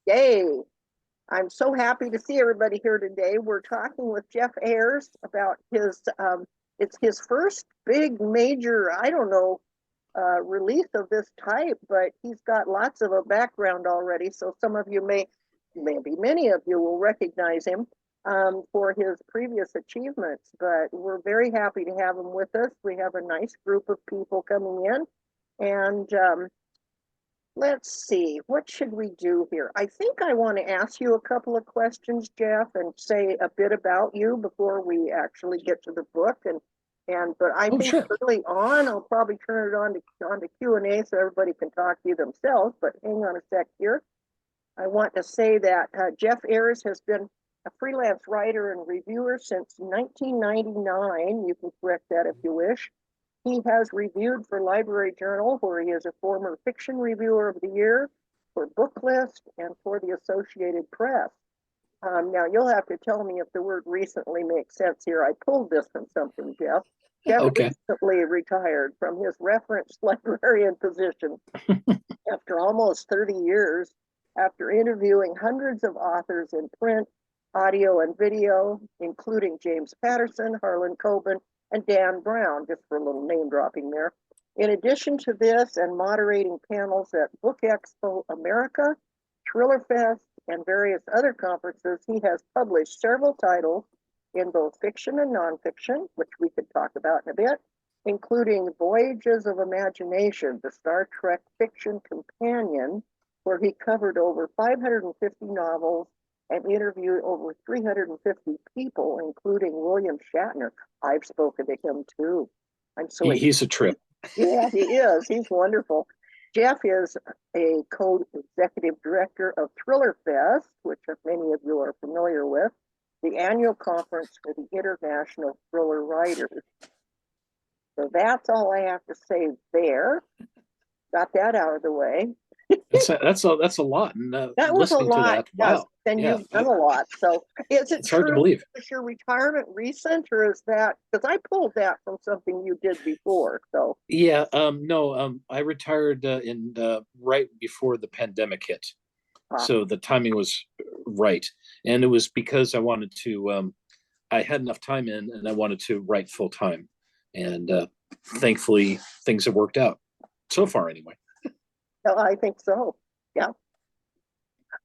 Yay! I'm so happy to see everybody here today. We're talking with Jeff Ayers about it's his first big major, I don't know, release of this type, but he's got lots of a background already. So some of you maybe many of you will recognize him for his previous achievements, but we're very happy to have him with us. We have a nice group of people coming in and let's see, what should we do here? I think I want to ask you a couple of questions, Jeff, and say a bit about you before we actually get to the book. But I Oh, think sure. early on, I'll probably turn it on to Q&A so everybody can talk to you themselves. But hang on a sec here. I want to say that Jeff Ayers has been a freelance writer and reviewer since 1999. You can correct that if you wish. He has reviewed for Library Journal, where he is a former fiction reviewer of the year, for Booklist, and for the Associated Press. Now, you'll have to tell me if the word recently makes sense here. I pulled this from something, Jeff. Jeff Okay. recently retired from his reference librarian position after almost 30 years, after interviewing hundreds of authors in print, audio, and video, including James Patterson, Harlan Coben, and Dan Brown, just for a little name dropping there. In addition to this and moderating panels at Book Expo America, Thriller Fest, and various other conferences, he has published several titles in both fiction and nonfiction, which we could talk about in a bit, including Voyages of Imagination, the Star Trek fiction companion, where he covered over 550 novels and interviewed over 350 people, including William Shatner. I've spoken to him too. I'm so He's a trip. Yeah, he is. He's wonderful. Jeff is a co-executive director of Thriller Fest, which many of you are familiar with, the annual conference for the international thriller writers. So that's all I have to say there. Got that out of the way. That's a lot. And That was a listening to lot, that, yes. wow. And Yeah, you've done a lot. So is it it's hard to true? believe. Is your retirement recent, or is that because I pulled that from something you did before? So Yeah, no, I retired in right before the pandemic hit, ah, so the timing was right, and it was because I had enough time in, and I wanted to write full time, and thankfully things have worked out so far anyway. no, I think so. Yeah.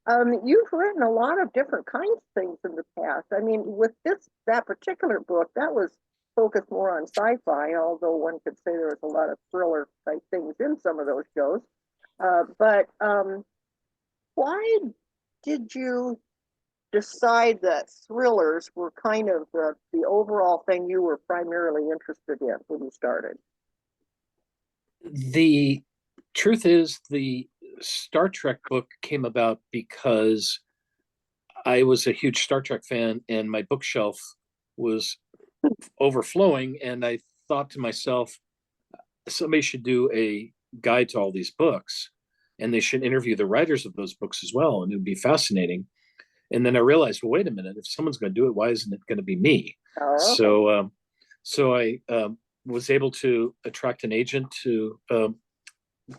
You've written a lot of different kinds of things in the past. I mean, with that particular book, that was focused more on sci-fi, although one could say there was a lot of thriller type things in some of those shows. But why did you decide that thrillers were kind of the overall thing you were primarily interested in when you started? The truth is, the Star Trek book came about because I was a huge Star Trek fan, and my bookshelf was overflowing, and I thought to myself, somebody should do a guide to all these books, and they should interview the writers of those books as well, and it would be fascinating. And then I realized, well, wait a minute, if someone's going to do it, why isn't it going to be me? Oh, So I was able to attract an agent to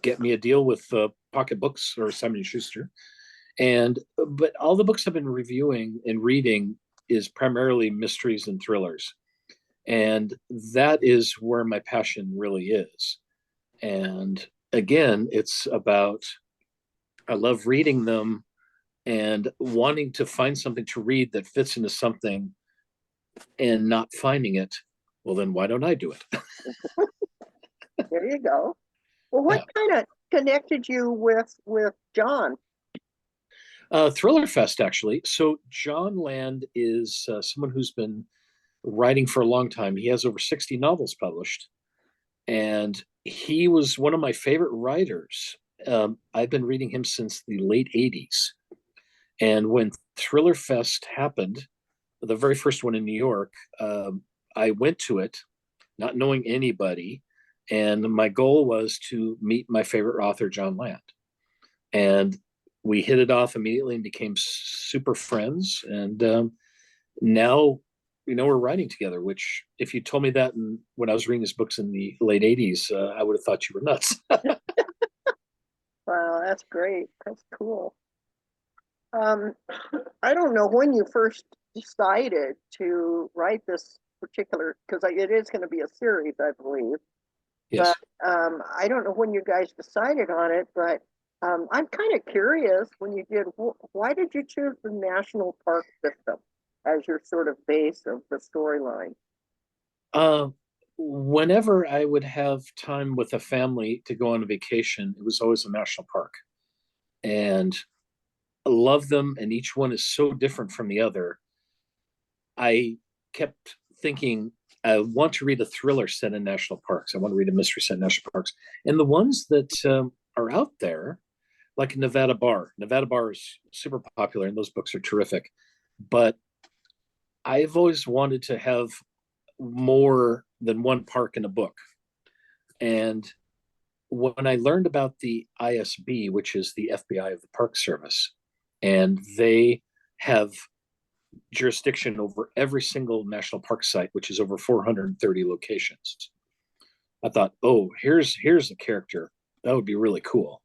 get me a deal with Pocket Books or Simon and Schuster, and but all the books I've been reviewing and reading is primarily mysteries and thrillers, and that is where my passion really is. And again, it's about, I love reading them and wanting to find something to read that fits into something and not finding it. Well, then why don't I do it? there you go. Well, what Yeah. kind of connected you with John? Thriller Fest, actually. So Jon Land is someone who's been writing for a long time. He has over 60 novels published, and he was one of my favorite writers. I've been reading him since the late 80s. And when Thriller Fest happened, the very first one in New York, I went to it not knowing anybody. And my goal was to meet my favorite author, Jon Land. And we hit it off immediately and became super friends. And now, we're writing together, which if you told me that when I was reading his books in the late 80s, I would have thought you were nuts. Wow, that's great. That's cool. Um, I don't know when you first decided to write this particular, because it is going to be a series, I believe. But Yes. I don't know when you guys decided on it, but I'm kind of curious when you did, why did you choose the national park system as your sort of base of the storyline? Uh, Whenever I would have time with a family to go on a vacation, it was always a national park. And I love them, and each one is so different from the other. I kept thinking, I want to read a thriller set in national parks. I want to read a mystery set in national parks. And the ones that are out there, like Nevada Bar. Nevada Bar is super popular, and those books are terrific. But I've always wanted to have more than one park in a book. And when I learned about the ISB, which is the FBI of the Park Service, and they have jurisdiction over every single national park site, which is over 430 locations. I thought, oh, here's a character that would be really cool.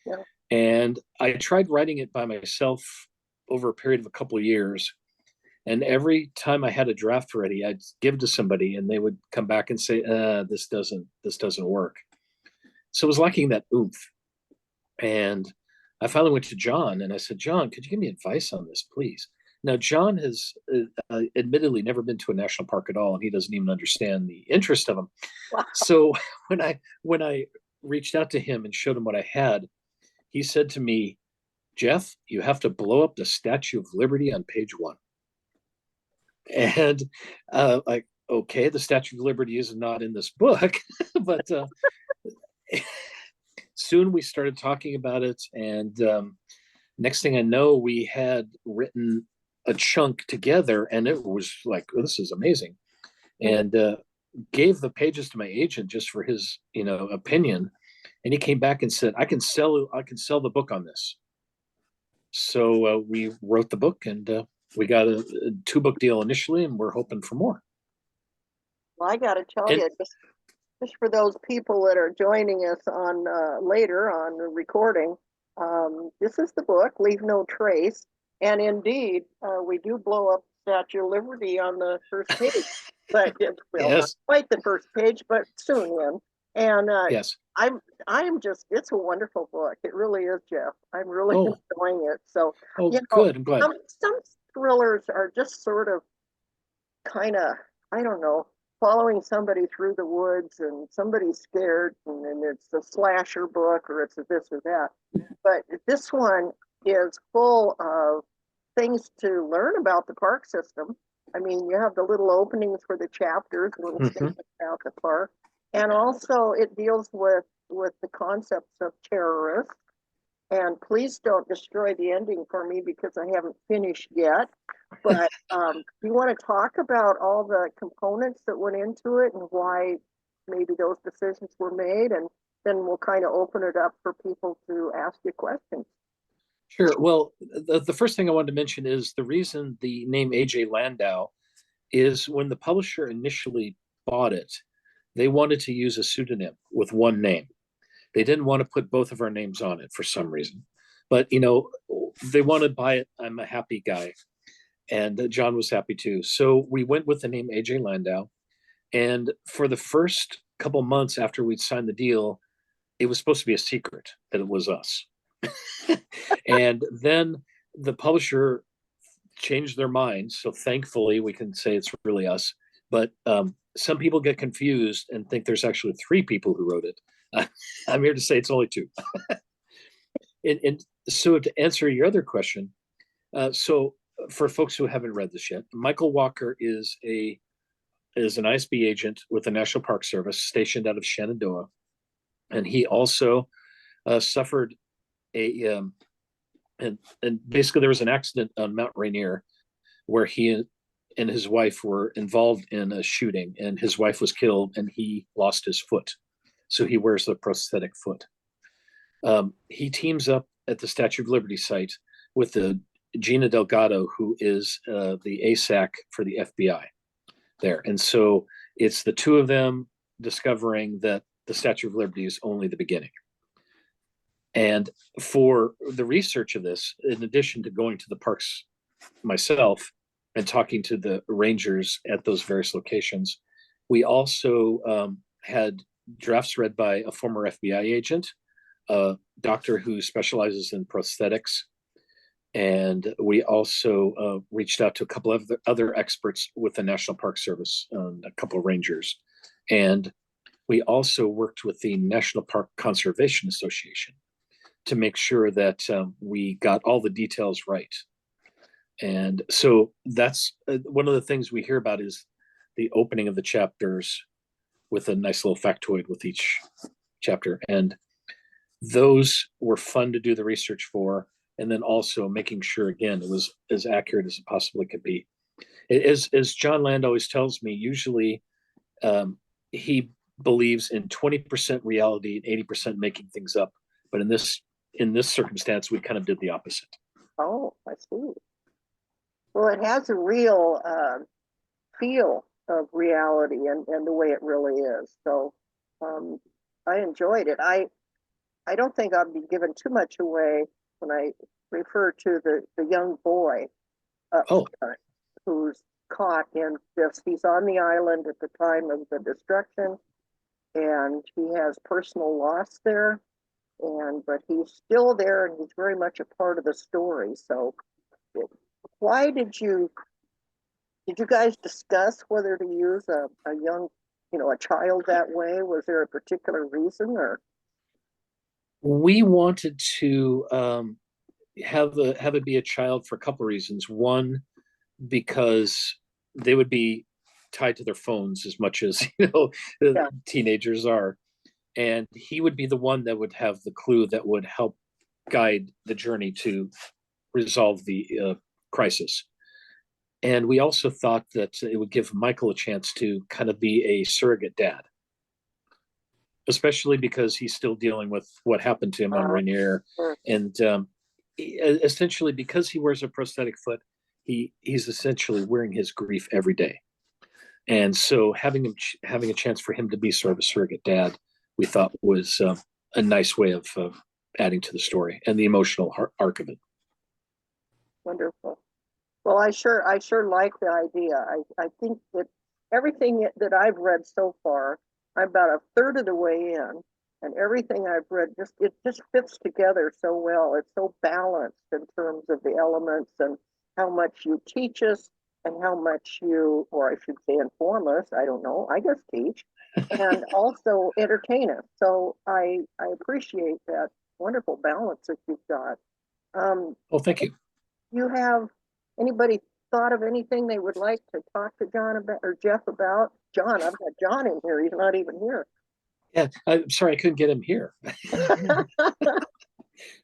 Yeah. And I tried writing it by myself over a period of a couple of years. And every time I had a draft ready, I'd give it to somebody, and they would come back and say, this doesn't work." So it was lacking that oomph. And I finally went to Jon and I said, "Jon, could you give me advice on this, please?" Now, Jon has admittedly never been to a national park at all, and he doesn't even understand the interest of them. Wow. So when I reached out to him and showed him what I had, he said to me, "Jeff, you have to blow up the Statue of Liberty on page 1." And like, okay, the Statue of Liberty is not in this book, but soon we started talking about it, and next thing I know, we had written a chunk together, and it was like, oh, this is amazing. And gave the pages to my agent just for his, opinion, and he came back and said, I can sell the book on this." So we wrote the book, and we got a 2-book deal initially, and we're hoping for more. Well, I got to tell And you, just for those people that are joining us on later on the recording, this is the book, Leave No Trace. And indeed, we do blow up Statue of Liberty on the first page, but well, not yes, quite the first page, but soon in. And yes. I'm just, it's a wonderful book. It really is, Jeff. I'm really Oh, enjoying it. So, oh, you know, good. I'm glad. some thrillers are just sort of kind of, I don't know, following somebody through the woods and somebody's scared and it's a slasher book or it's a this or that. But this one is full of things to learn about the park system. I mean, you have the little openings for the chapters, little Hmm. statements about the park, and also it deals with the concepts of terrorists. And please don't destroy the ending for me because I haven't finished yet. But you want to talk about all the components that went into it and why maybe those decisions were made, and then we'll kind of open it up for people to ask you questions. Sure. Well, the first thing I wanted to mention is the reason the name AJ Landau is when the publisher initially bought it, they wanted to use a pseudonym with one name. They didn't want to put both of our names on it for some reason. But, they want to buy it. I'm a happy guy. And Jon was happy too. So we went with the name AJ Landau. And for the first couple months after we'd signed the deal, it was supposed to be a secret that it was us. And then the publisher changed their minds. So thankfully, we can say it's really us. But some people get confused and think there's actually 3 people who wrote it. I'm here to say it's only 2. And so to answer your other question, so for folks who haven't read this yet, Michael Walker is an ISB agent with the National Park Service stationed out of Shenandoah, and he also suffered a and basically there was an accident on Mount Rainier where he and his wife were involved in a shooting, and his wife was killed, and he lost his foot, so he wears a prosthetic foot. He teams up at the Statue of Liberty site with the Gina Delgado, who is the ASAC for the FBI there. And so it's the 2 of them discovering that the Statue of Liberty is only the beginning. And for the research of this, in addition to going to the parks myself and talking to the rangers at those various locations, we also had drafts read by a former FBI agent, a doctor who specializes in prosthetics. And we also reached out to a couple of other experts with the National Park Service, a couple of rangers. And we also worked with the National Park Conservation Association to make sure that we got all the details right. And so that's one of the things we hear about is the opening of the chapters with a nice little factoid with each chapter. And those were fun to do the research for. And then also making sure, again, it was as accurate as it possibly could be. As Jon Land always tells me, usually he believes in 20% reality and 80% making things up. But in this circumstance, we kind of did the opposite. Oh, I see. Well, it has a real feel of reality and the way it really is. So I enjoyed it. I don't think I'll be giving too much away when I refer to the young boy who's caught in this. He's on the island at the time of the destruction, and he has personal loss there. But he's still there, and he's very much a part of the story. So why did you guys discuss whether to use a young, a child that way? Was there a particular reason, or? We wanted to have it be a child for a couple of reasons. One, because they would be tied to their phones as much as teenagers are, and he would be the one that would have the clue that would help guide the journey to resolve the crisis. And we also thought that it would give Michael a chance to kind of be a surrogate dad, especially because he's still dealing with what happened to him on Rainier. And essentially, because he wears a prosthetic foot, he's essentially wearing his grief every day. And so having a chance for him to be sort of a surrogate dad, we thought was a nice way of adding to the story and the emotional arc of it. Wonderful. Well, I sure like the idea. I think that everything that I've read so far, I'm about a third of the way in, and everything I've read it just fits together so well. It's so balanced in terms of the elements and how much you teach us and how much you, or I should say inform us, I don't know, I guess teach, and also entertain us. So I appreciate that wonderful balance that you've got. Well, thank you. You have anybody thought of anything they would like to talk to Jon about, or Jeff about? Jon, I've got Jon in here. He's not even here. Yeah, I'm sorry I couldn't get him here.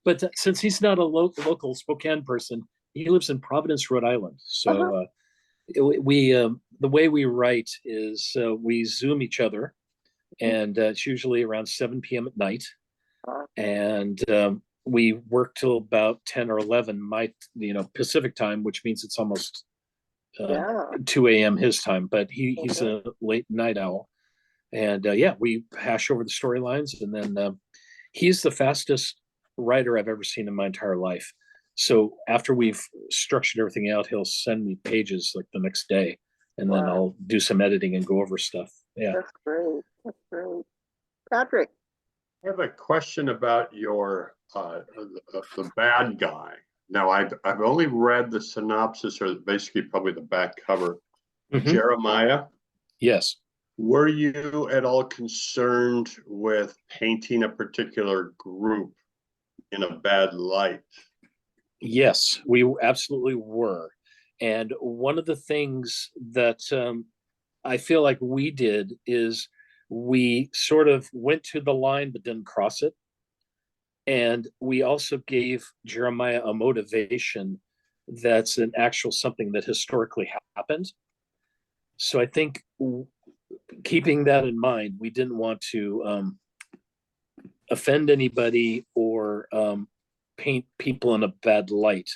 But since he's not a local Spokane person, he lives in Providence, Rhode Island. So we the way we write is we Zoom each other, and it's usually around 7 p.m. at night, and we work till about 10 or 11 Pacific time, which means it's almost 2 a.m. his time. But he's a late night owl, and we hash over the storylines, and then he's the fastest writer I've ever seen in my entire life. So after we've structured everything out, he'll send me pages like the next day, and then I'll do some editing and go over stuff. Yeah, that's great. That's great. Patrick, I have a question about your the bad guy. Now, I've only read the synopsis, or basically probably the back cover. Jeremiah. Yes. Were you at all concerned with painting a particular group in a bad light? Yes, we absolutely were. And one of the things that I feel like we did is we sort of went to the line but didn't cross it. And we also gave Jeremiah a motivation that's an actual something that historically happened. So I think keeping that in mind, we didn't want to offend anybody or paint people in a bad light.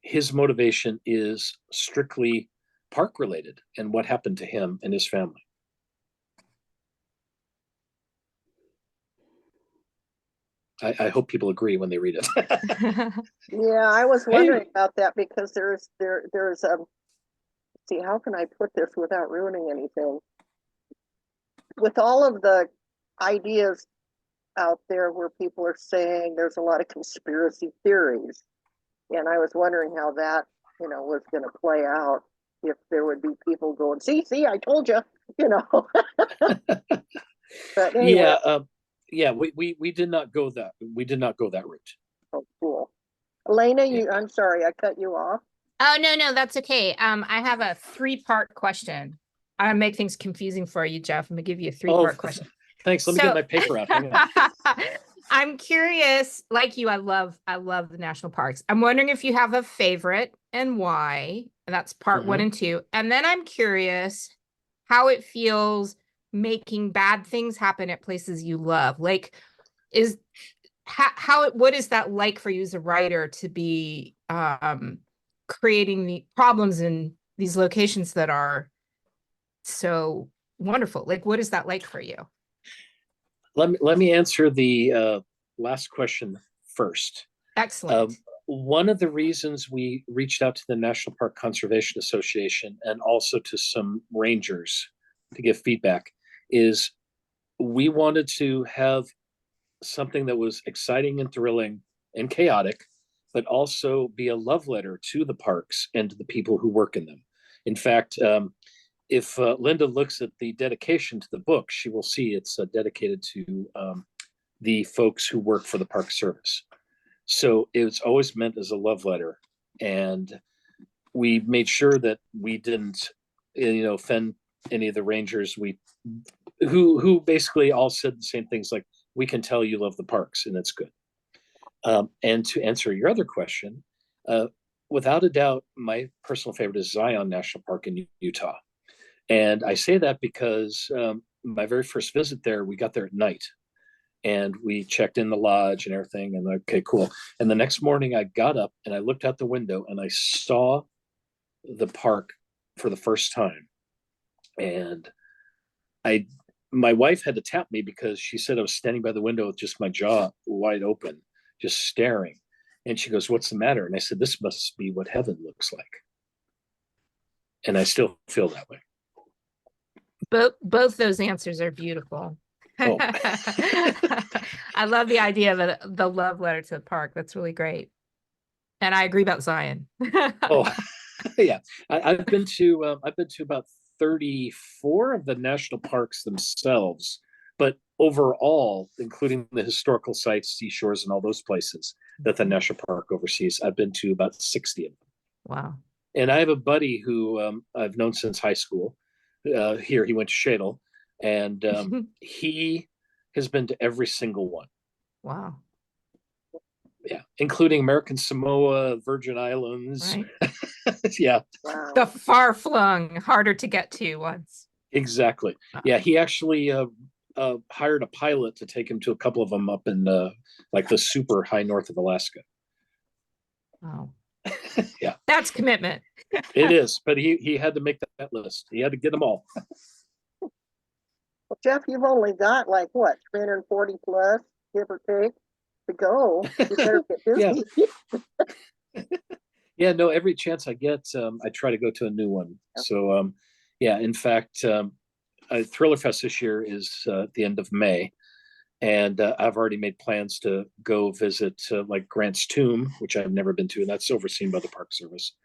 His motivation is strictly park related and what happened to him and his family. I hope people agree when they read it. Yeah, I was wondering about that because there's see, how can I put this without ruining anything? With all of the ideas out there where people are saying there's a lot of conspiracy theories, and I was wondering how that, was going to play out, if there would be people going, see, I told you, But anyway. Yeah, we did not go that route. Oh, cool. Elena, Yeah. I'm sorry, I cut you off. Oh, no, that's okay. I have a 3-part question. I make things confusing for you, Jeff. I'm gonna give you a 3-part question. Thanks. Let me get my paper out. Hang on. I'm curious, like you, I love the national parks. I'm wondering if you have a favorite and why. And that's part 1 and 2. And then I'm curious how it feels making bad things happen at places you love. Like, what is that like for you as a writer to be creating the problems in these locations that are so wonderful? Like, what is that like for you? Let me answer the last question first. Excellent. One of the reasons we reached out to the National Park Conservation Association and also to some rangers to give feedback is we wanted to have something that was exciting and thrilling and chaotic, but also be a love letter to the parks and to the people who work in them. In fact, if Linda looks at the dedication to the book, she will see it's dedicated to the folks who work for the Park Service. So it's always meant as a love letter. And we made sure that we didn't, offend any of the rangers who basically all said the same things, like, we can tell you love the parks and it's good. And to answer your other question, without a doubt, my personal favorite is Zion National Park in Utah. And I say that because my very first visit there, we got there at night and we checked in the lodge and everything. And okay, cool. And the next morning I got up and I looked out the window and I saw the park for the first time. And my wife had to tap me because she said I was standing by the window with just my jaw wide open, just staring. And she goes, "What's the matter?" And I said, "This must be what heaven looks like." And I still feel that way. Both those answers are beautiful. Oh. I love the idea of the love letter to the park. That's really great. And I agree about Zion. Oh, yeah. I've been to about 34 of the national parks themselves, but overall, including the historical sites, seashores, and all those places that the national park oversees, I've been to about 60 of them. Wow. And I have a buddy who I've known since high school. Here, he went to Shadle, and he has been to every single one. Wow. Yeah, including American Samoa, Virgin Islands. Right. Yeah. Wow. The far-flung, harder to get to ones. Exactly. Yeah, he actually hired a pilot to take him to a couple of them up in like the super high north of Alaska. Wow. Yeah. That's commitment. It is, but he had to make that list. He had to get them all. Well, Jeff, you've only got like what, 340 plus, give or take, to go. You better get busy. Yeah, no, every chance I get, I try to go to a new one. So, yeah, in fact, Thriller Fest this year is at the end of May. And I've already made plans to go visit like Grant's Tomb, which I've never been to, and that's overseen by the Park Service.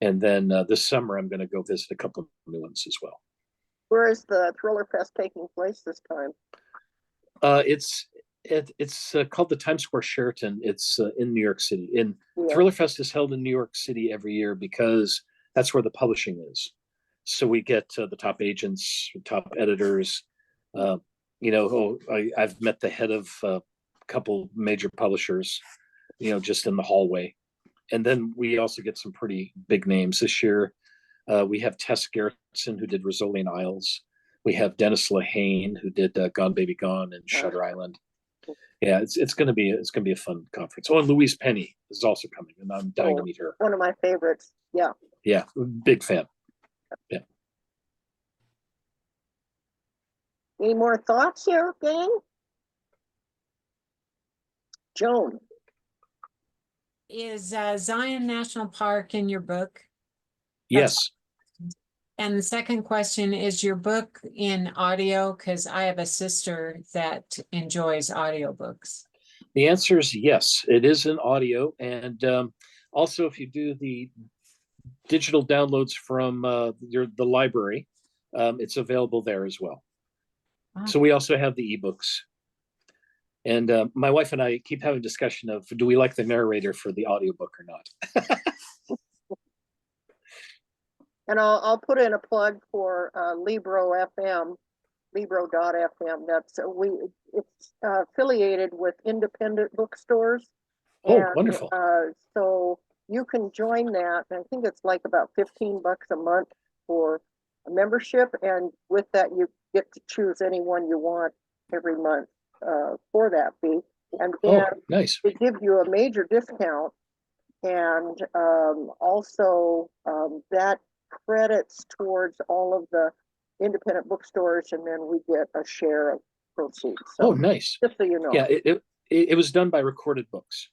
And then this summer, I'm going to go visit a couple of new ones as well. Where is the Thriller Fest taking place this time? It's called the Times Square Sheraton. It's in New York City. Thriller Fest is held in New York City every year because that's where the publishing is. So we get the top agents, top editors. I've met the head of a couple major publishers, just in the hallway. And then we also get some pretty big names this year. We have Tess Gerritsen, who did Rizzoli and Isles. We have Dennis Lehane, who did Gone Baby Gone and Shutter Island. Yeah, it's gonna be a fun conference. Oh, and Louise Penny is also coming, and I'm dying to meet her. One of my favorites. Yeah. Yeah, big fan. Yeah. Any more thoughts here, gang? Joan, Is Zion National Park in your book? Yes. And the second question, is your book in audio? Because I have a sister that enjoys audiobooks. The answer is yes. It is in audio, and also if you do the digital downloads from the library, it's available there as well. Ah. So we also have the ebooks. And my wife and I keep having a discussion of, do we like the narrator for the audiobook or not? and I'll put in a plug for Libro FM, Libro.fm. It's affiliated with independent bookstores. Oh, And, wonderful. So you can join that. I think it's like about $15 a month for a membership. And with that, you get to choose any one you want every month for that fee. And Oh, nice. they give you a major discount. And also that credits towards all of the independent bookstores. And then we get a share of proceeds. So, Oh, nice. just so you know. Yeah, it was done by Recorded Books.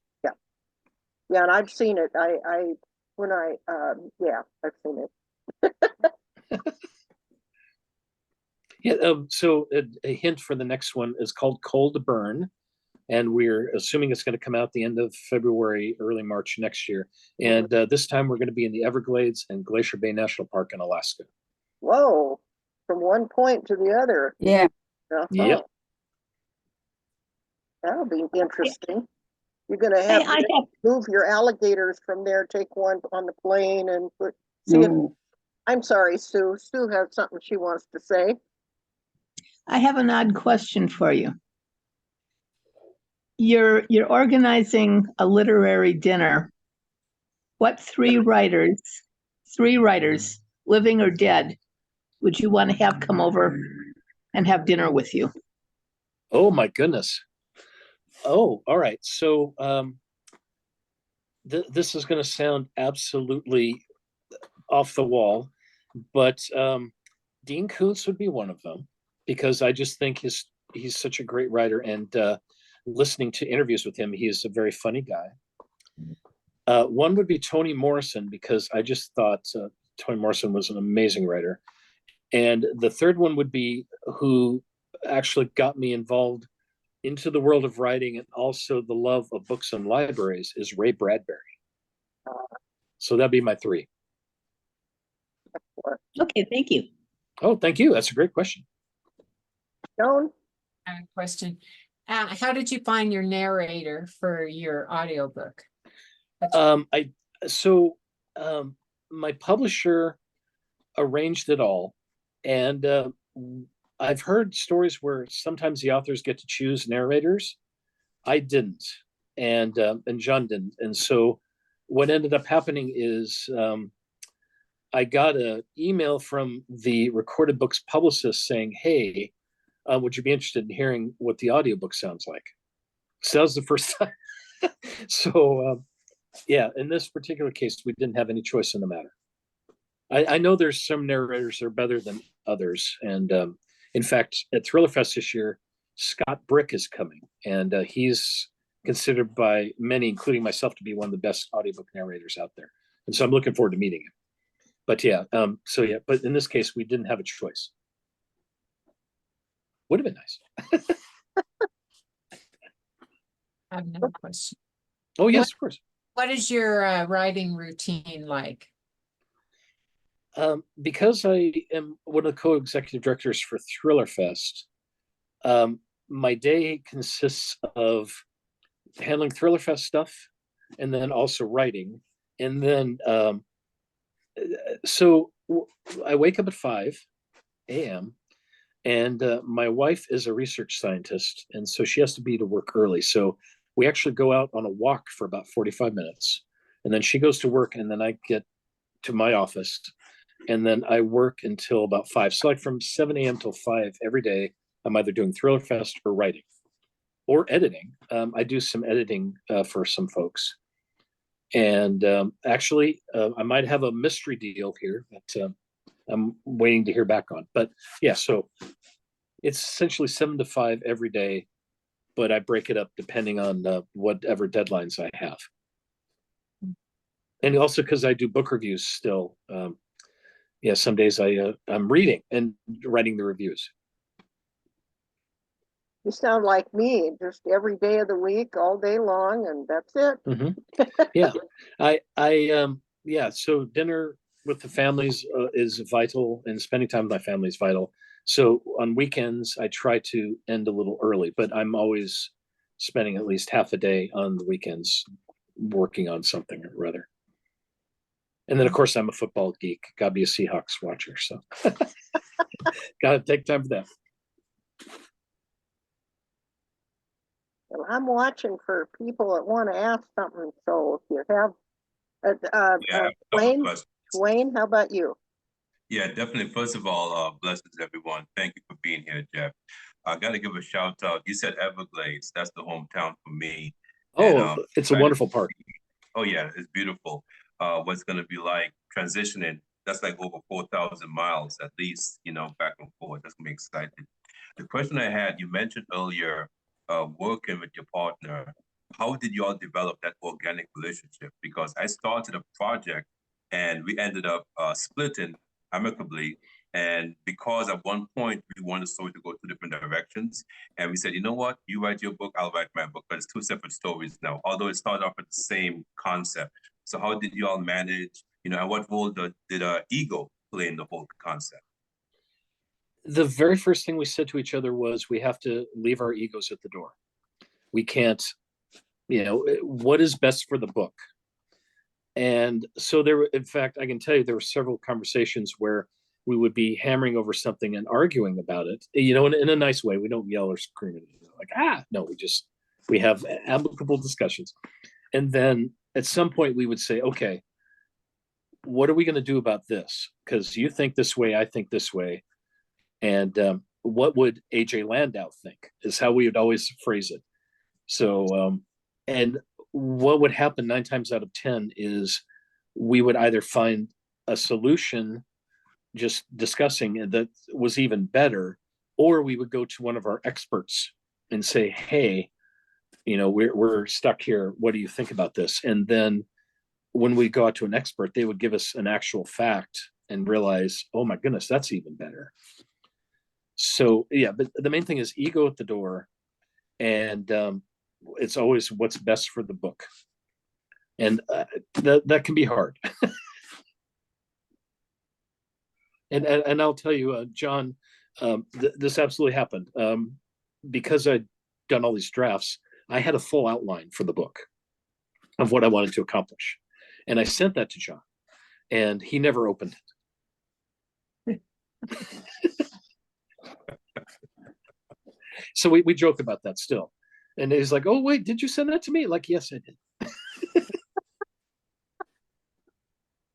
Yeah, and I've seen it. I've seen it. Yeah, so a hint for the next one is called Cold Burn, and we're assuming it's going to come out the end of February, early March next year. And this time we're going to be in the Everglades and Glacier Bay National Park in Alaska. Whoa, from one point to the other. Yeah. Yep. That'll be interesting. You're going to have to move your alligators from there, take one on the plane and see it. I'm sorry, Sue. Sue has something she wants to say. I have an odd question for you. You're organizing a literary dinner. What three writers, living or dead, would you want to have come over and have dinner with you? Oh my goodness. Oh, all right. So this is going to sound absolutely off the wall, but Dean Koontz would be one of them, because I just think he's such a great writer, and listening to interviews with him, he's a very funny guy. One would be Toni Morrison, because I just thought Toni Morrison was an amazing writer. And the third one would be who actually got me involved into the world of writing and also the love of books and libraries, is Ray Bradbury. So that'd be my three. Okay, thank you. Oh, thank you. That's a great question. Joan? I have a question. How did you find your narrator for your audiobook? My publisher arranged it all, and I've heard stories where sometimes the authors get to choose narrators. I didn't, and John didn't. And so what ended up happening is I got an email from the Recorded Books publicist saying, hey, would you be interested in hearing what the audiobook sounds like? So that was the first time. So yeah, in this particular case, we didn't have any choice in the matter. I know there's some narrators that are better than others. And in fact, at Thriller Fest this year, Scott Brick is coming, and he's considered by many, including myself, to be one of the best audiobook narrators out there. And so I'm looking forward to meeting him. But yeah, but in this case, we didn't have a choice. Would have been nice. I have another question. Oh, yes, of course. What is your writing routine like? Because I am one of the co-executive directors for Thriller Fest, my day consists of handling Thriller Fest stuff and then also writing. And then, so I wake up at 5 a.m. and my wife is a research scientist, and so she has to be to work early. So we actually go out on a walk for about 45 minutes, and then she goes to work, and then I get to my office, and then I work until about 5. So like from 7 a.m. till 5 every day, I'm either doing Thriller Fest or writing or editing. I do some editing for some folks. And actually, I might have a mystery deal here that I'm waiting to hear back on. But yeah, so it's essentially 7 to 5 every day. but I break it up depending on whatever deadlines I have. And also because I do book reviews still. Yeah, some days I'm reading and writing the reviews. You sound like me, just every day of the week, all day long, and that's it. Yeah, yeah. So dinner with the families is vital, and spending time with my family is vital. So on weekends, I try to end a little early, but I'm always spending at least half a day on the weekends working on something or other. And then, of course, I'm a football geek. Gotta be a Seahawks watcher, so gotta take time for that. Well, I'm watching for people that want to ask something. So if you have, Dwayne, how about you? Yeah, definitely. First of all, blessings everyone. Thank you for being here, Jeff. I got to give a shout out. You said Everglades. That's the hometown for me. Oh, And, it's a wonderful park. Oh yeah, it's beautiful. What's going to be like transitioning? That's like over 4,000 miles at least, back and forth. That's going to be exciting. The question I had, you mentioned earlier, working with your partner. How did you all develop that organic relationship? Because I started a project and we ended up splitting amicably. And because at one point we wanted the story to go two different directions, and we said, you know what, you write your book, I'll write my book, but it's two separate stories now, although it started off with the same concept. So how did you all manage, and what role did ego play in the whole concept? The very first thing we said to each other was we have to leave our egos at the door. We can't, what is best for the book? And so in fact, I can tell you there were several conversations where we would be hammering over something and arguing about it, in a nice way. We don't yell or scream no, we have amicable discussions. And then at some point we would say, okay, what are we going to do about this? Because you think this way, I think this way. And what would AJ Landau think is how we would always phrase it. So, and what would happen 9 times out of 10 is we would either find a solution just discussing that was even better, or we would go to one of our experts and say, hey, we're stuck here. What do you think about this? And then when we go out to an expert, they would give us an actual fact and realize, oh my goodness, that's even better. So yeah, but the main thing is ego at the door, and it's always what's best for the book, and that can be hard. and I'll tell you, John, this absolutely happened because I'd done all these drafts. I had a full outline for the book of what I wanted to accomplish, and I sent that to John, and he never opened it. So we joke about that still. And he's like, oh, wait, did you send that to me? Like, yes, I did.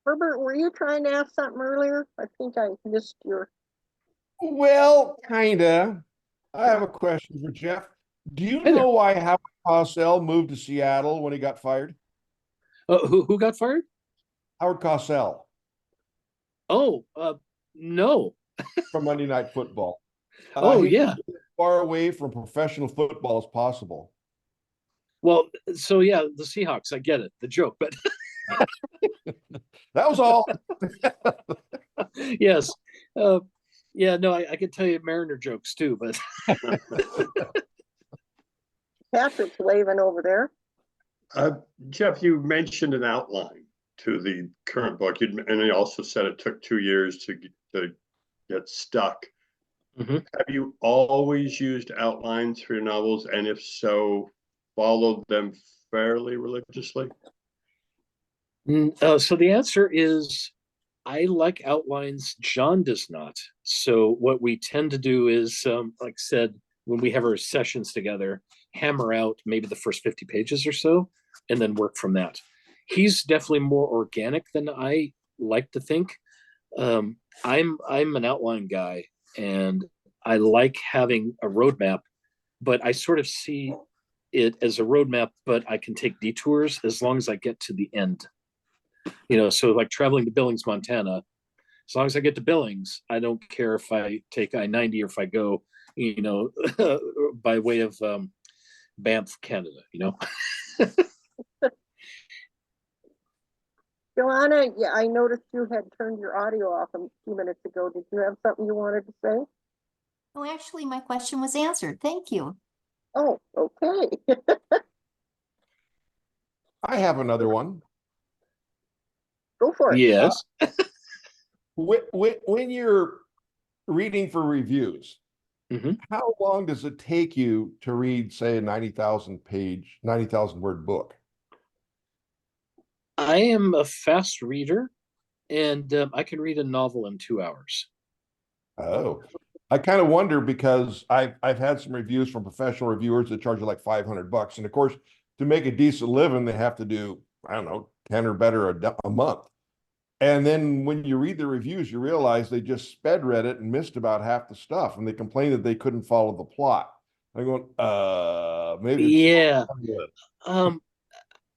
Herbert, were you trying to ask something earlier? I think I missed your. Well, kinda. I have a question for Jeff. Do you know why Howard Cosell moved to Seattle when he got fired? Who got fired? Howard Cosell. Oh, no. From Monday Night Football. Yeah. As far away from professional football as possible. Well, so yeah, the Seahawks, I get it, the joke, but that was all. Yes. Yeah, no, I can tell you Mariner jokes too, but Patrick's waving over there. Jeff, you mentioned an outline to the current book, and you also said it took 2 years to get stuck. Mm-hmm. Have you always used outlines for your novels? And if so, followed them fairly religiously? So the answer is I like outlines. John does not. So what we tend to do is, like I said, when we have our sessions together, hammer out maybe the first 50 pages or so, and then work from that. He's definitely more organic than I like to think. I'm an outline guy, and I like having a roadmap, but I sort of see it as a roadmap, but I can take detours as long as I get to the end. So like traveling to Billings, Montana, as long as I get to Billings, I don't care if I take I-90 or if I go, by way of Banff, Canada, you know? Joanna, yeah, I noticed you had turned your audio off a few minutes ago. Did you have something you wanted to say? Oh, actually, my question was answered. Thank you. Oh, okay. I have another one. Go for it. Yes. When you're reading for reviews, Mhm. how long does it take you to read, say, a 90,000 word book? I am a fast reader, and I can read a novel in 2 hours. Oh, I kind of wonder because I've had some reviews from professional reviewers that charge you like $500. And of course, to make a decent living, they have to do, I don't know, 10 or better a month. And then when you read the reviews, you realize they just sped read it and missed about half the stuff. And they complained that they couldn't follow the plot. I'm going, maybe it's Yeah. good. Um,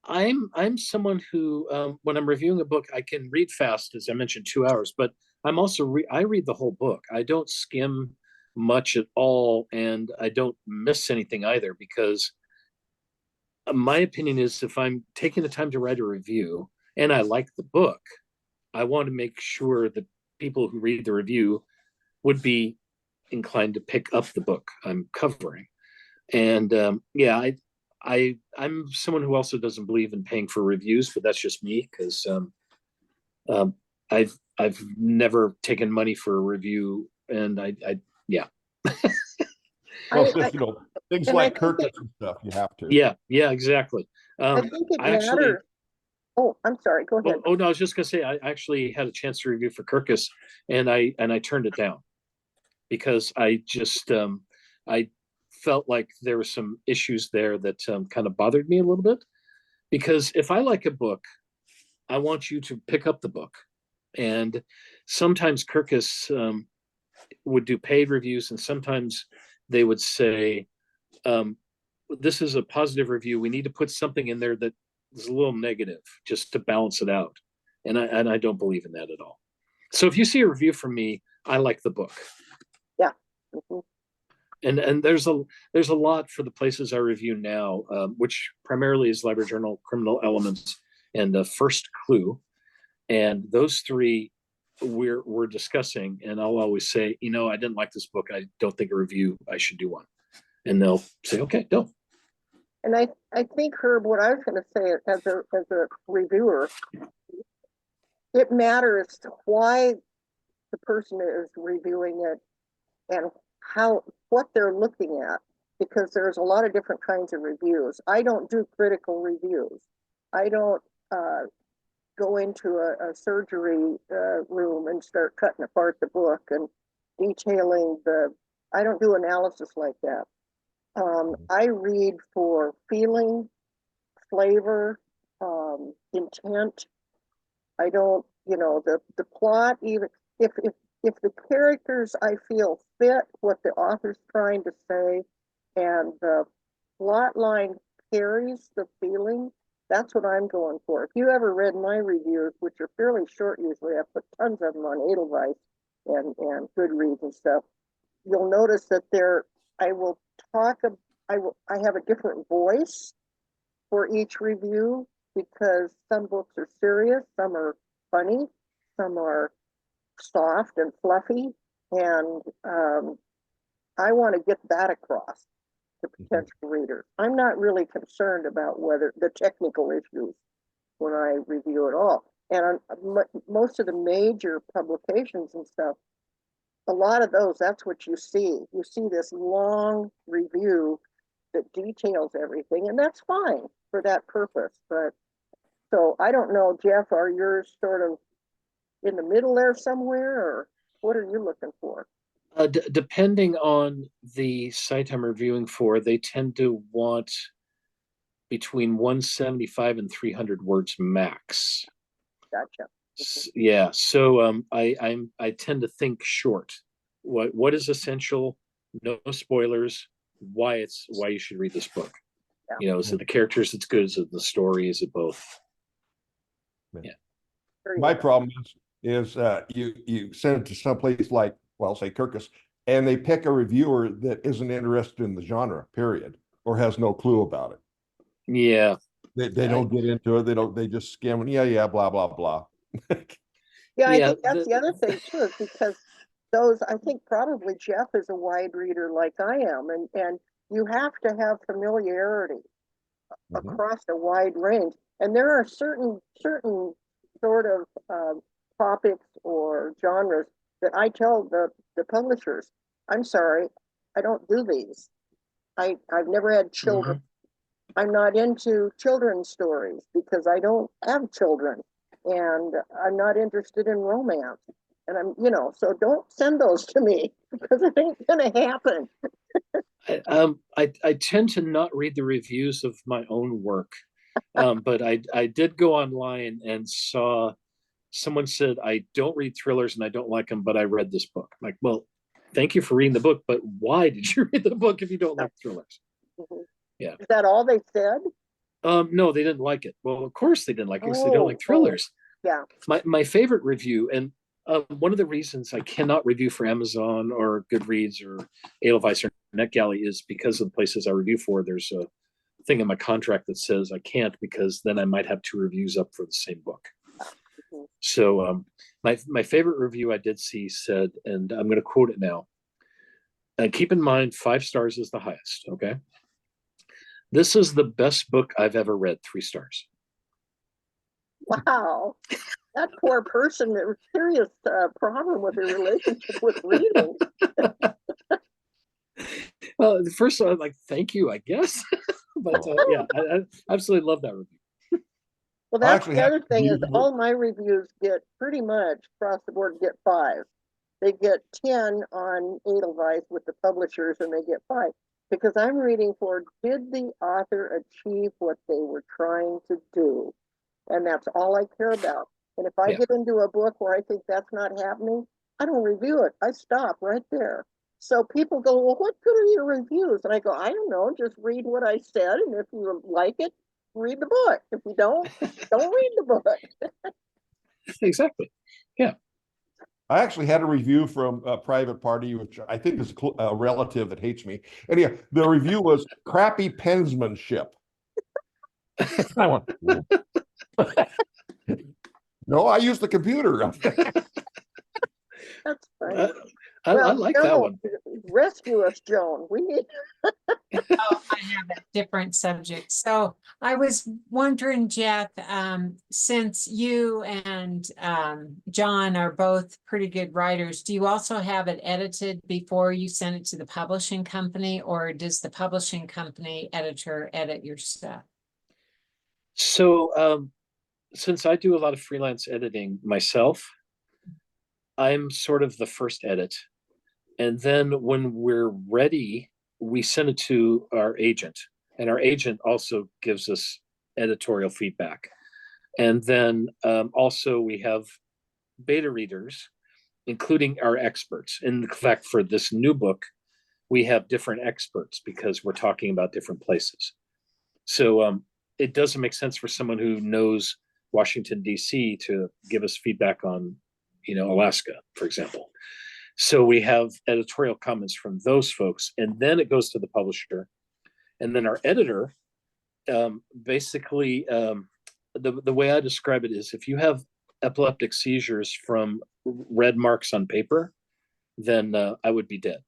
I'm someone who, when I'm reviewing a book, I can read fast, as I mentioned, 2 hours, but I'm also I read the whole book. I don't skim much at all, and I don't miss anything either, because my opinion is if I'm taking the time to write a review and I like the book, I want to make sure that people who read the review would be inclined to pick up the book I'm covering. And yeah, I'm someone who also doesn't believe in paying for reviews, but that's just me, because um, I've never taken money for a review, and I yeah. Well, it's I, just, things and I like think Kirkus and stuff, you have to. Yeah, exactly. I think it I actually, matters. Oh, I'm sorry. Go ahead. no, I was just gonna say I actually had a chance to review for Kirkus, and I turned it down because I just I felt like there were some issues there that kind of bothered me a little bit. Because if I like a book, I want you to pick up the book, and sometimes Kirkus would do paid reviews, and sometimes they would say, "This is a positive review. We need to put something in there that is a little negative just to balance it out," and I don't believe in that at all. So if you see a review from me, I like the book. Yeah. Mhm. And there's a lot for the places I review now, which primarily is Library Journal, Criminal Elements, and First Clue, and those three we're discussing, and I'll always say, I didn't like this book. I don't think a review. I should do one, and they'll say, okay, go. And I think, Herb, what I was going to say as a reviewer, it matters why the person is reviewing it and what they're looking at, because there's a lot of different kinds of reviews. I don't do critical reviews. I don't go into a surgery room and start cutting apart the book and detailing I don't do analysis like that. I read for feeling, flavor, intent. I don't, the plot, even if the characters I feel fit what the author's trying to say, and the plot line carries the feeling, that's what I'm going for. If you ever read my reviews, which are fairly short usually, I put tons of them on Edelweiss and Goodreads and stuff, you'll notice that I will talk, I have a different voice for each review, because some books are serious, some are funny, some are soft and fluffy, and I want to get that across to potential readers. I'm not really concerned about whether the technical issues when I review it all. And on most of the major publications and stuff, a lot of those, that's what you see. You see this long review that details everything, and that's fine for that purpose. But so I don't know, Jeff, are yours sort of in the middle there somewhere, or what are you looking for? Depending on the site I'm reviewing for, they tend to want between 175 and 300 words max. Gotcha. Yeah, so I tend to think short. What is essential? No spoilers. Why you should read this book. Yeah. Is it the characters that's good? Is it the story? Is it both? Yeah. My problem is you send it to someplace like, well, say Kirkus, and they pick a reviewer that isn't interested in the genre, period. or has no clue about it. Yeah. They don't get into it. They just skim. Yeah, blah, blah, blah. Yeah, I Yeah, think that's the other thing too, is because I think probably Jeff is a wide reader like I am, and you have to have familiarity Mhm. across a wide range. And there are certain sort of topics or genres that I tell the publishers, I'm sorry, I don't do these. I've never had children. I'm not into children's stories because I don't have children, and I'm not interested in romance. And so don't send those to me because it ain't gonna happen. I tend to not read the reviews of my own work, but I did go online and saw someone said, I don't read thrillers and I don't like them, but I read this book. I'm like, well, thank you for reading the book, but why did you read the book if you don't like thrillers? Mhm. Yeah. Is that all they said? No, they didn't like it. Well, of course they didn't like it because they don't like Oh, thrillers. yeah. My favorite review, and one of the reasons I cannot review for Amazon or Goodreads or Edelweiss or NetGalley is because of the places I review for. There's a thing in my contract that says I can't because then I might have 2 reviews up for the same book. Mhm. So my favorite review I did see said, and I'm going to quote it now. And keep in mind, 5 stars is the highest. Okay. This is the best book I've ever read. 3 stars. Wow. That poor person, there's a serious problem with their relationship with reading. Well, the first one, like, thank you, I guess. But yeah, I absolutely love that review. Well, I that's actually the have other thing is reviews- all my reviews get pretty much across the board get 5. They get 10 on Edelweiss with the publishers, and they get 5 because I'm reading for, did the author achieve what they were trying to do? And that's all I care about. And if I Yeah. get into a book where I think that's not happening, I don't review it. I stop right there. So people go, well, what good are your reviews? And I go, I don't know, just read what I said. And if you like it, read the book. If you don't read the book. Exactly. Yeah. I actually had a review from a private party, which I think is a relative that hates me. And yeah, the review was crappy pensmanship. I went, no, I use the computer. That's funny. I like that Joan, one. rescue us, Joan. We need. Oh, I have a different subject. So I was wondering, Jeff, since you and Jon are both pretty good writers, do you also have it edited before you send it to the publishing company, or does the publishing company editor edit your stuff? So since I do a lot of freelance editing myself, I'm sort of the first edit. And then when we're ready, we send it to our agent. And our agent also gives us editorial feedback. And then also we have beta readers, including our experts. In fact, for this new book, we have different experts because we're talking about different places. So it doesn't make sense for someone who knows Washington, D.C. to give us feedback on, Alaska, for example. So we have editorial comments from those folks, and then it goes to the publisher. And then our editor, basically, the way I describe it is if you have epileptic seizures from red marks on paper, then I would be dead.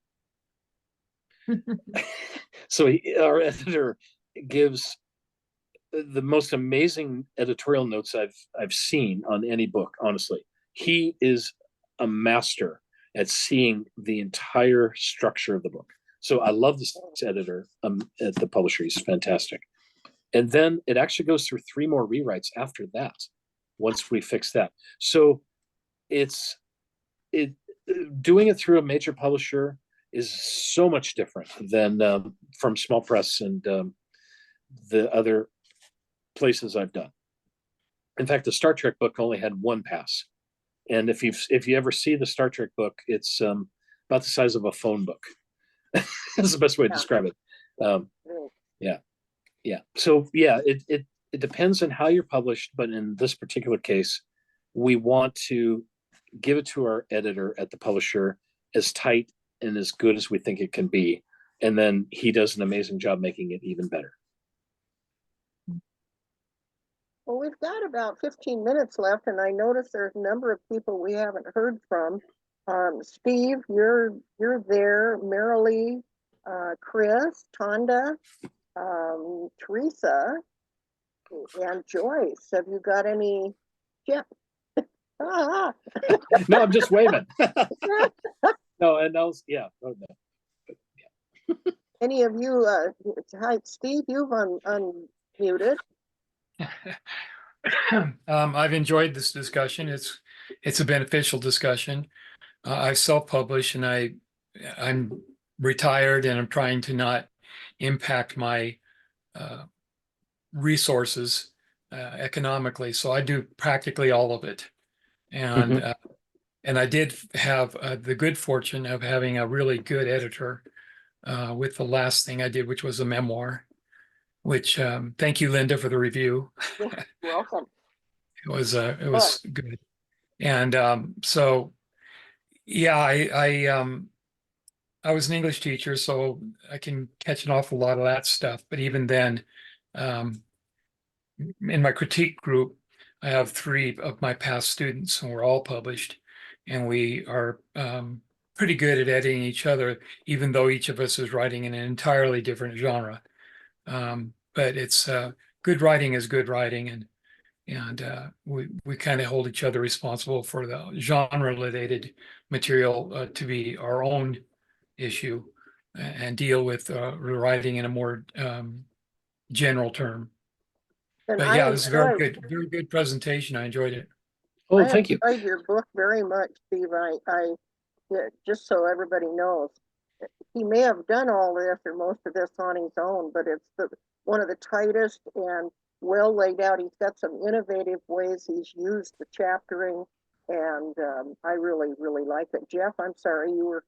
So our editor gives the most amazing editorial notes I've seen on any book. Honestly, he is a master at seeing the entire structure of the book. So I love this editor at the publisher. He's fantastic. And then it actually goes through 3 more rewrites after that, once we fix that. So doing it through a major publisher is so much different than from small press and the other places I've done. In fact, the Star Trek book only had 1 pass. And if you ever see the Star Trek book, it's about the size of a phone book. That's the best way to describe it. Yeah. So yeah, it depends on how you're published, but in this particular case, we want to give it to our editor at the publisher as tight and as good as we think it can be. and then he does an amazing job making it even better. Well, we've got about 15 minutes left, and I notice there's a number of people we haven't heard from. Steve, you're there. Marilee, Chris, Tonda, Teresa, and Joyce. Have you got any? Jeff. No, I'm just waving. No, and else, yeah. Oh, no. Any of you? Hi, Steve. You've unmuted. I've enjoyed this discussion. It's a beneficial discussion. I self-publish and I'm retired and I'm trying to not impact my resources economically. So I do practically all of it. And and I did have the good fortune of having a really good editor with the last thing I did, which was a memoir. Which thank you, Linda, for the review. You're welcome. It was good. And so yeah, I was an English teacher, so I can catch an awful lot of that stuff. But even then, in my critique group, I have 3 of my past students, and we're all published, and we are pretty good at editing each other, even though each of us is writing in an entirely different genre. But it's good writing is good writing, and we kind of hold each other responsible for the genre-related material to be our own issue and deal with writing in a more general term. And But yeah, this is very good presentation. I enjoyed it. Oh, thank you. I enjoyed your book very much, Steve. Just so everybody knows, he may have done all this or most of this on his own, but it's one of the tightest and well laid out. He's got some innovative ways he's used the chaptering, and I really, really like it. Jeff, I'm sorry, you were.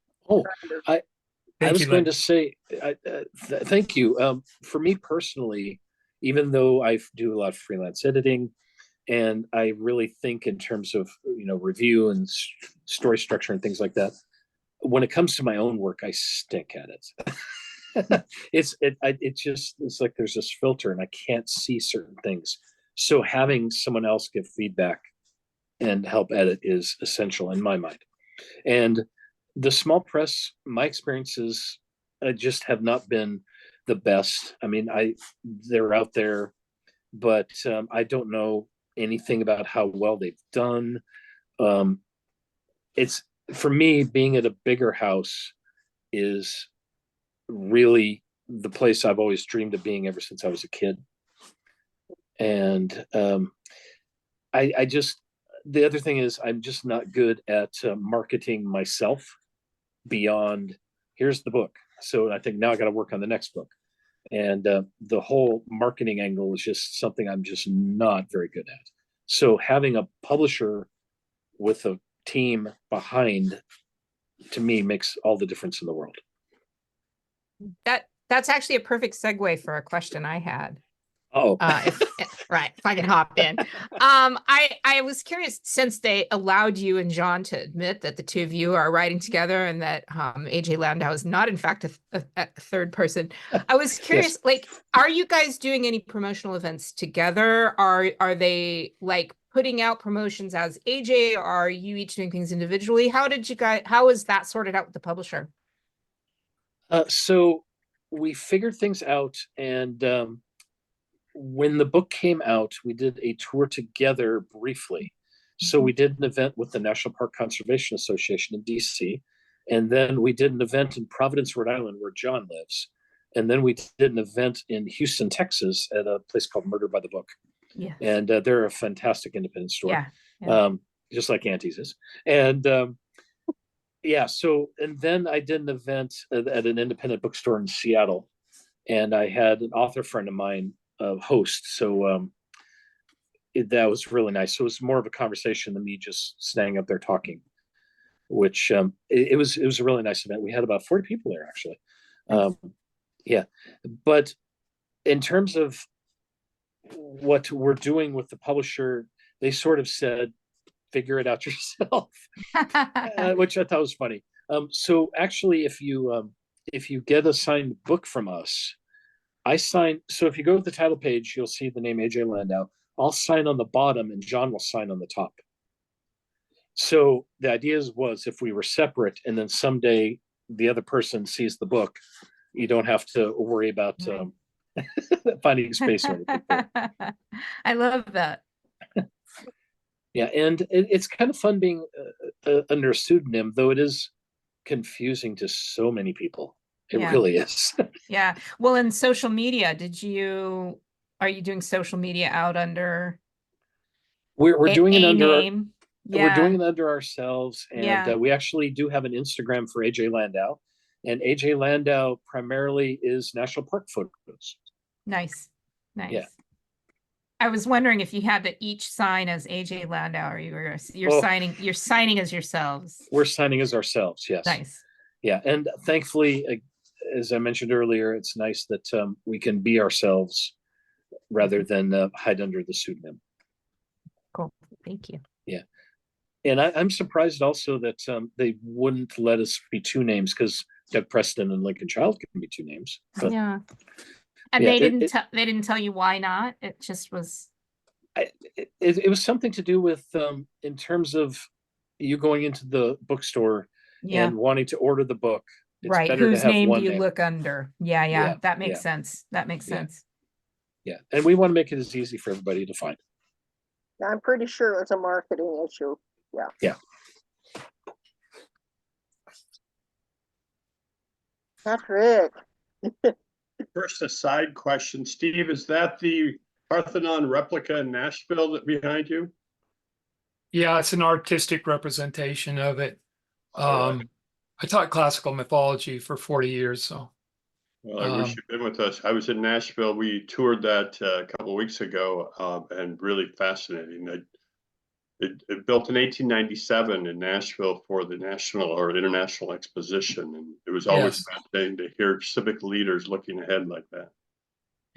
I was going to say, thank you. For me personally, even though I do a lot of freelance editing, and I really think in terms of review and story structure and things like that, when it comes to my own work, I stink at it. It's like there's this filter, and I can't see certain things. So having someone else give feedback and help edit is essential in my mind. And the small press, my experiences just have not been the best. I mean, they're out there, but I don't know anything about how well they've done. It's, for me, being at a bigger house is really the place I've always dreamed of being ever since I was a kid. And I just, the other thing is I'm just not good at marketing myself beyond, here's the book. So I think now I got to work on the next book. And the whole marketing angle is just something I'm just not very good at. So having a publisher with a team behind, to me, makes all the difference in the world. That's actually a perfect segue for a question I had. Oh, right. If I can hop in. I was curious, since they allowed you and Jon to admit that the two of you are writing together and that AJ Landau is not, in fact, a third person. I was curious, Yes. like, are you guys doing any promotional events together? Are they like putting out promotions as AJ? Or are you each doing things individually? How is that sorted out with the publisher? So we figured things out, and when the book came out, we did a tour together briefly. So we did an event with the National Park Conservation Association in DC, and then we did an event in Providence, Rhode Island, where Jon lives, and then we did an event in Houston, Texas, at a place called Murder by the Book. Yeah, And they're a fantastic independent store, yeah. just like Auntie's is. And yeah, so, and then I did an event at an independent bookstore in Seattle, and I had an author friend of mine host. So that was really nice. So it was more of a conversation than me just standing up there talking, which it was a really nice event. We had about 40 people there, actually. Yeah, but in terms of what we're doing with the publisher, they sort of said, figure it out yourself, which I thought was funny. So actually, if you if you get a signed book from us, I sign. So if you go to the title page, you'll see the name AJ Landau. I'll sign on the bottom and John will sign on the top. So the idea was if we were separate and then someday the other person sees the book, you don't have to worry about finding space on it. I love that. Yeah, and it's kind of fun being under a pseudonym, though it is confusing to so many people. It really is. Yeah. Well, in social media, are you doing social media out under We're doing it under name? we're doing it under ourselves, and we actually do have an Instagram for AJ Landau, and AJ Landau primarily is national park photos. Nice. Yeah. I was wondering if you had to each sign as AJ Landau, or you're signing as yourselves. We're signing as ourselves, yes. Nice. Yeah, and thankfully, as I mentioned earlier, it's nice that we can be ourselves rather than hide under the pseudonym. Cool. Thank you. Yeah. And I'm surprised also that they wouldn't let us be two names, because Doug Preston and Lincoln Child can be two names. But, yeah. And yeah, they didn't tell you why not? It just was. It was something to do with in terms of you going into the bookstore and wanting to order the book. It's right. better Whose to have name one do you name. look under? Yeah. That makes sense. That makes sense. Yeah. And we want to make it as easy for everybody to find. I'm pretty sure it's a marketing issue. Yeah. Yeah. Patrick. First, a side question. Steve, is that the Parthenon replica in Nashville that behind you? Yeah, it's an artistic representation of it. Right. I taught classical mythology for 40 years, so. Well, I wish you'd been with us. I was in Nashville. We toured that a couple of weeks ago, and really fascinating. It built in 1897 in Nashville for the National or International Exposition, and it was always fascinating to hear civic leaders looking ahead like that.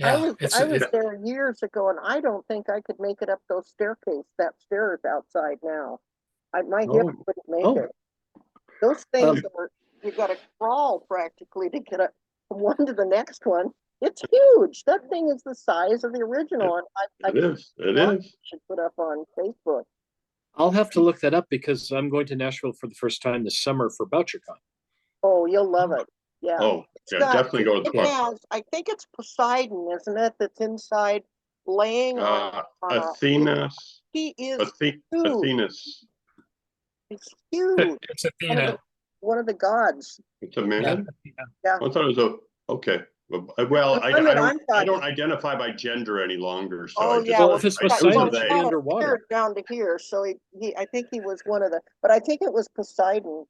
I was there years ago, and I don't think I could make it up those stairs outside now. My hip wouldn't make it. Those things you got to crawl practically to get up from one to the next one. It's huge. That thing is the size of the original. It is. Should put up on Facebook. I'll have to look that up because I'm going to Nashville for the first time this summer for BoucherCon. Oh, you'll love it. Yeah. Oh, yeah, definitely go to the park. I think it's Poseidon, isn't it? That's inside laying on Athena. He is huge. Athena's. It's huge. It's Athena. One of the gods. It's a man? Yeah. I thought it was okay. Well, I don't identify by gender any longer. So if it's Poseidon, it should be underwater. Down to here. So I think he was one of the, but I think it was Poseidon.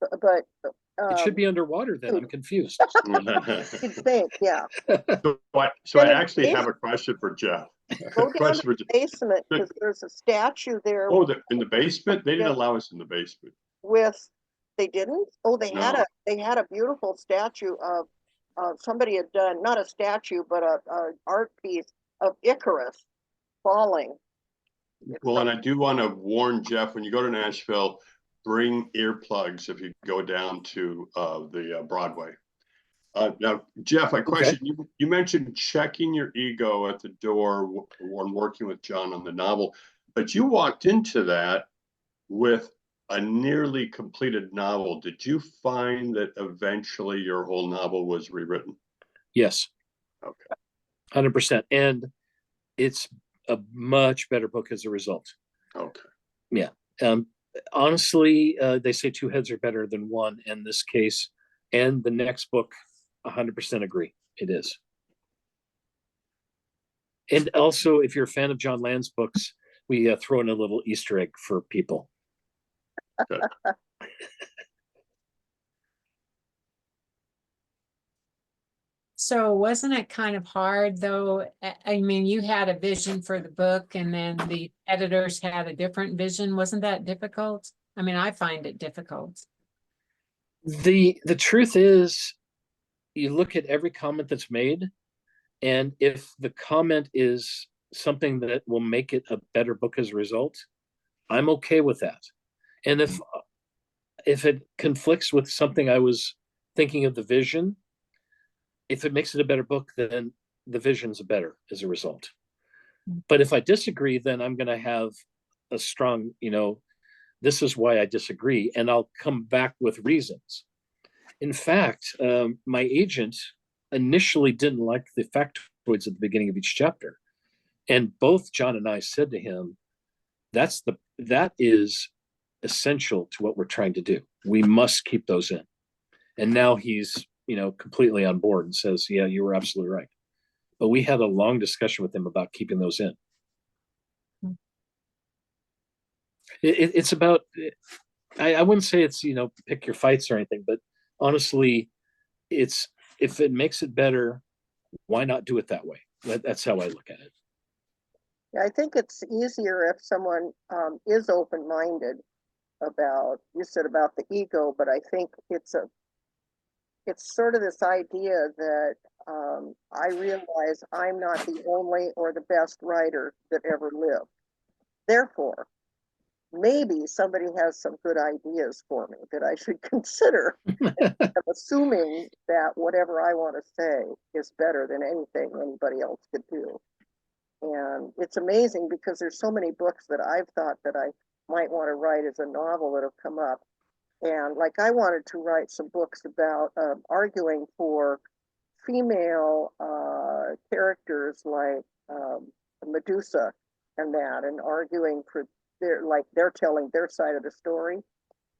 But it should be underwater then. I'm confused. You'd think, yeah. So I actually have a question for Jeff. Go down to the basement because there's a statue there. Oh, in the basement? They didn't allow us in the basement. They didn't? Oh, they had a beautiful statue of somebody had done, not a statue, but a art piece of Icarus falling. Well, and I do want to warn Jeff, when you go to Nashville, bring earplugs if you go down to the Broadway. Now, Jeff, a question. You mentioned checking your ego at the door when working with Jon on the novel, but you walked into that with a nearly completed novel. Did you find that eventually your whole novel was rewritten? Yes. Okay. 100%. And it's a much better book as a result. Okay. Yeah. Honestly, they say two heads are better than one in this case. And the next book, 100% agree. It is. And also, if you're a fan of Jon Land's books, we throw in a little Easter egg for people. Okay. So wasn't it kind of hard though? I mean, you had a vision for the book and then the editors had a different vision. Wasn't that difficult? I mean, I find it difficult. The truth is, you look at every comment that's made, and if the comment is something that will make it a better book as a result, I'm okay with that. And if it conflicts with something I was thinking of the vision. If it makes it a better book, then the vision's better as a result. But if I disagree, then I'm going to have a strong, this is why I disagree, and I'll come back with reasons. In fact, my agent initially didn't like the factoids at the beginning of each chapter. And both Jon and I said to him, that is essential to what we're trying to do. We must keep those in. And now he's, completely on board and says, yeah, you were absolutely right. But we had a long discussion with him about keeping those in. It's about, I wouldn't say it's, pick your fights or anything, but honestly, if it makes it better, why not do it that way? That's how I look at it. Yeah, I think it's easier if someone is open-minded about, you said about the ego, but I think it's sort of this idea that I realize I'm not the only or the best writer that ever lived. Therefore, maybe somebody has some good ideas for me that I should consider. I'm assuming that whatever I want to say is better than anything anybody else could do. And it's amazing because there's so many books that I've thought that I might want to write as a novel that have come up. And like I wanted to write some books about arguing for female characters like Medusa and that, and arguing for they're telling their side of the story.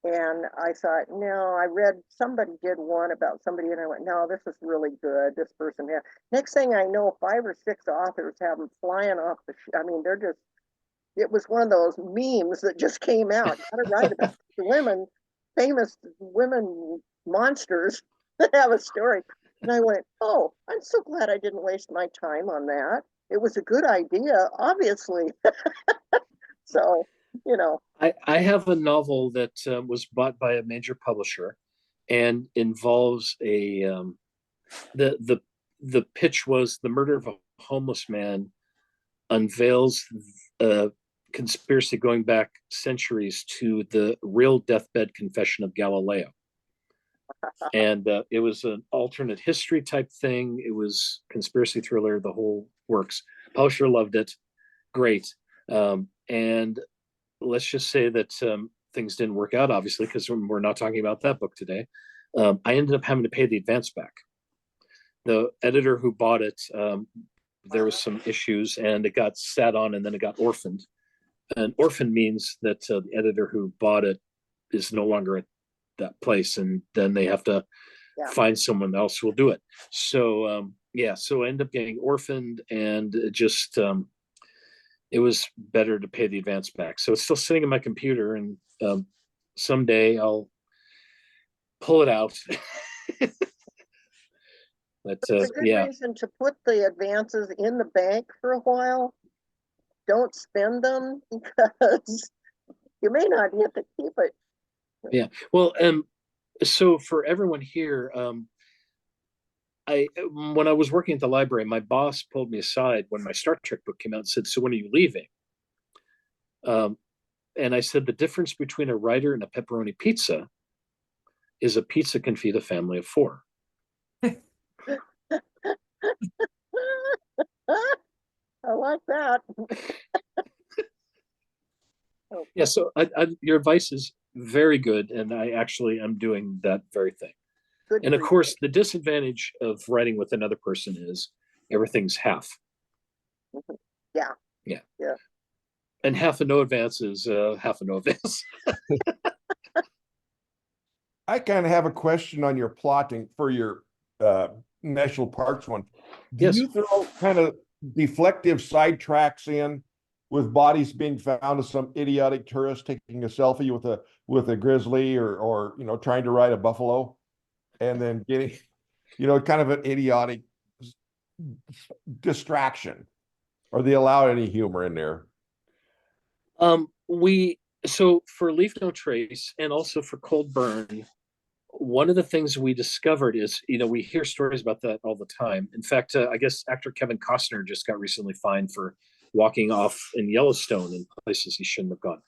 And I thought, no, I read somebody did one about somebody, and I went, no, this is really good. This person, yeah. Next thing I know, 5 or 6 authors have them flying off the. I mean, they're just. It was one of those memes that just came out. You gotta write about the women, famous women monsters that have a story. And I went, oh, I'm so glad I didn't waste my time on that. It was a good idea, obviously. So, I have a novel that was bought by a major publisher and involves the pitch was the murder of a homeless man unveils a conspiracy going back centuries to the real deathbed confession of Galileo. And it was an alternate history type thing. It was conspiracy thriller, the whole works. Publisher loved it. Great. And let's just say that things didn't work out, obviously, because we're not talking about that book today. I ended up having to pay the advance back. The editor who bought it, there was some issues and it got sat on and then it got orphaned. And orphan means that the editor who bought it is no longer at that place, and then they have to find someone else who will do it. So so I ended up getting orphaned, and it just it was better to pay the advance back. So it's still sitting in my computer, and someday I'll pull it out. But it's a good reason to put the advances in the bank for a while. Don't spend them because you may not get to keep it. Yeah. Well, so for everyone here, when I was working at the library, my boss pulled me aside when my Star Trek book came out and said, "So when are you leaving?" And I said, the difference between a writer and a pepperoni pizza is a pizza can feed a family of 4. I like that. Yeah, so your advice is very good, and I actually am doing that very thing. Good and of course, the disadvantage of writing with another person is everything's half. Yeah. Yeah. Yeah. And half a no advance is half a no advance. I kind of have a question on your plotting for your national parks one. Do you throw kind of deflective sidetracks in with bodies being found of some idiotic tourist taking a selfie with a grizzly or trying to ride a buffalo, and then getting kind of an idiotic distraction? Or they allow any humor in there? So for Leave No Trace and also for Cold Burn, one of the things we discovered is, we hear stories about that all the time. In fact, I guess actor Kevin Costner just got recently fined for walking off in Yellowstone in places he shouldn't have gone.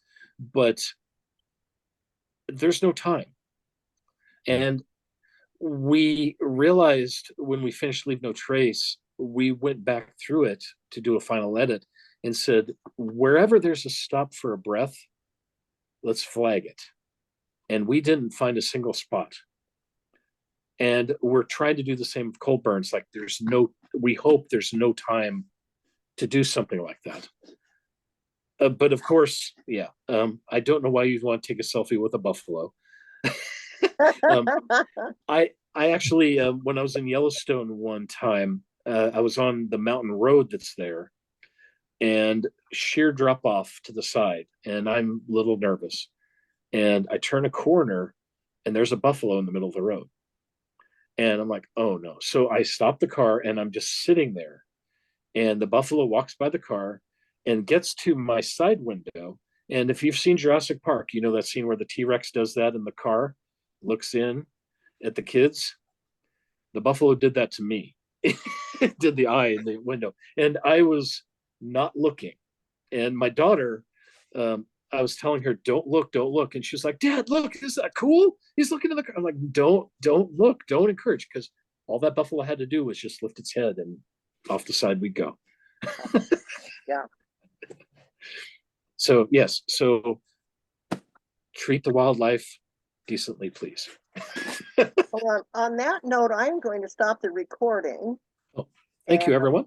But there's no time. And we realized when we finished Leave No Trace, we went back through it to do a final edit and said, wherever there's a stop for a breath, let's flag it. And we didn't find a single spot. And we're trying to do the same with cold burns. Like we hope there's no time to do something like that. But of course, yeah, I don't know why you'd want to take a selfie with a buffalo. I actually, when I was in Yellowstone one time, I was on the mountain road that's there, and sheer drop off to the side, and I'm a little nervous. And I turn a corner, and there's a buffalo in the middle of the road. And I'm like, oh no. So I stop the car, and I'm just sitting there. And the buffalo walks by the car and gets to my side window. And if you've seen Jurassic Park, you know that scene where the T-Rex does that in the car, looks in at the kids. The buffalo did that to me. It did the eye in the window. And I was not looking. And my daughter, I was telling her, don't look. And she was like, Dad, look, is that cool? He's looking in the car. I'm like, don't look, don't encourage, because all that buffalo had to do was just lift its head and off the side we'd go. Yeah. So yes, so treat the wildlife decently, please. Well, on that note, I'm going to stop the recording. Thank you, And, everyone.